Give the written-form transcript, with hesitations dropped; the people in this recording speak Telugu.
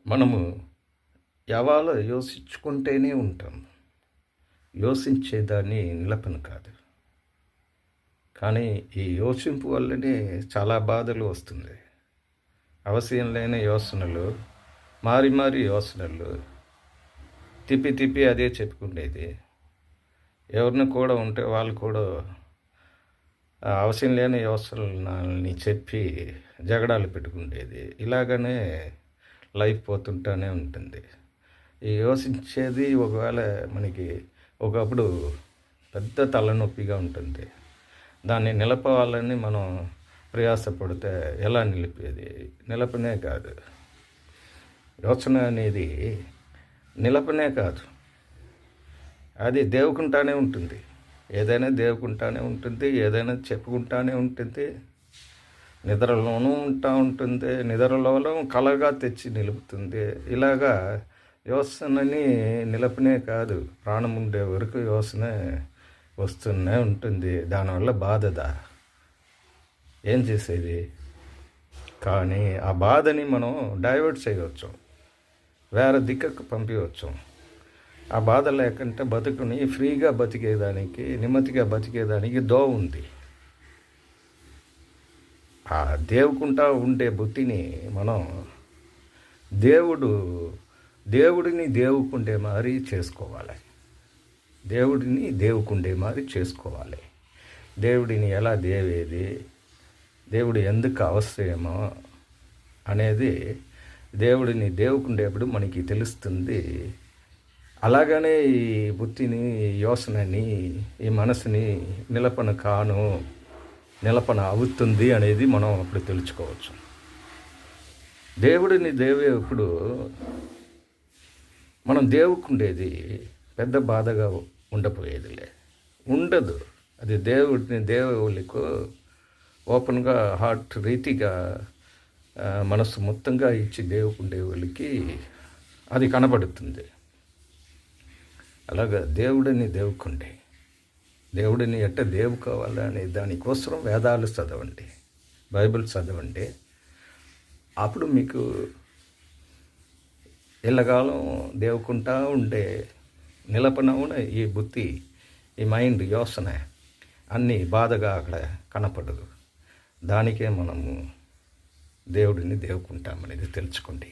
మనము యావాలో యోసించుకుంటేనే ఉంటాం. యోసించేదాన్ని నిలపను కాదు. కానీ ఈ యోసింపు వల్లనే చాలా బాధలు వస్తుంది. అవశ్యం లేని యోసనలు, మారి మారి యోసనలు, తిప్పి తిప్పి అదే చెప్పుకునేది. ఎవరిని కూడా ఉంటే వాళ్ళు కూడా అవసరం లేని యోసనల్ని చెప్పి జగడాలు పెట్టుకునేది. ఇలాగనే లైఫ్ పోతుంటూనే ఉంటుంది. ఈ యోచించేది ఒకవేళ మనకి ఒకప్పుడు పెద్ద తలనొప్పిగా ఉంటుంది. దాన్ని నిలపాలని మనం ప్రయాసపడితే ఎలా నిలిపేది? నిలపనే కాదు. యోచన అనేది నిలపనే కాదు, అది దేవుకుంటానే ఉంటుంది. ఏదైనా దేవుకుంటానే ఉంటుంది, ఏదైనా చెప్పుకుంటానే ఉంటుంది. నిద్రలోనూ ఉంటుంది, నిద్రలో కలగా తెచ్చి నిలుపుతుంది. ఇలాగా యోసనని నిలపనే కాదు, ప్రాణం ఉండే వరకు యోసన వస్తూనే ఉంటుంది. దానివల్ల బాధదా ఏం చేసేది? కానీ ఆ బాధని మనం డైవర్ట్ చేయవచ్చు, వేరే దిక్కుకు పంపించవచ్చు. ఆ బాధ లేకుంటే బతుకుని ఫ్రీగా బతికేదానికి, నెమ్మదిగా బతికేదానికి దోవ ఉంది. ఆ దేవుకుంటా ఉండే బుద్ధిని మనం దేవుడిని దేవుకుండే మారి చేసుకోవాలి. దేవుడిని దేవుకుండే మారి చేసుకోవాలి. దేవుడిని ఎలా దేవేది, దేవుడు ఎందుకు అవసరమో అనేది దేవుడిని దేవుకుండేప్పుడు మనకి తెలుస్తుంది. అలాగనే ఈ బుద్ధిని, యోసనని, ఈ మనసుని నిలపన అవుతుంది అనేది మనం అప్పుడు తెలుసుకోవచ్చు. దేవుడిని దేవేప్పుడు మనం దేవుకుండేది పెద్ద బాధగా ఉండపోయేదిలే, ఉండదు. అది దేవుళ్ళకు ఓపెన్గా హార్ట్ రీతిగా మనసు మొత్తంగా ఇచ్చి దేవుకుండే వాళ్ళకి అది కనబడుతుంది. అలాగా దేవుడిని దేవుకుండే, దేవుడిని ఎట్ట దేవుకోవాలని దానికోసం వేదాలు చదవండి, బైబిల్ చదవండి. అప్పుడు మీకు ఎల్లకాలం దేవుకుంటా ఉండే నిలపనవున ఈ బుద్ధి, ఈ మైండ్, యోసన అన్నీ బాధగా అక్కడ కనపడదు. దానికే మనము దేవుడిని దేవుకుంటామనేది తెలుసుకోండి.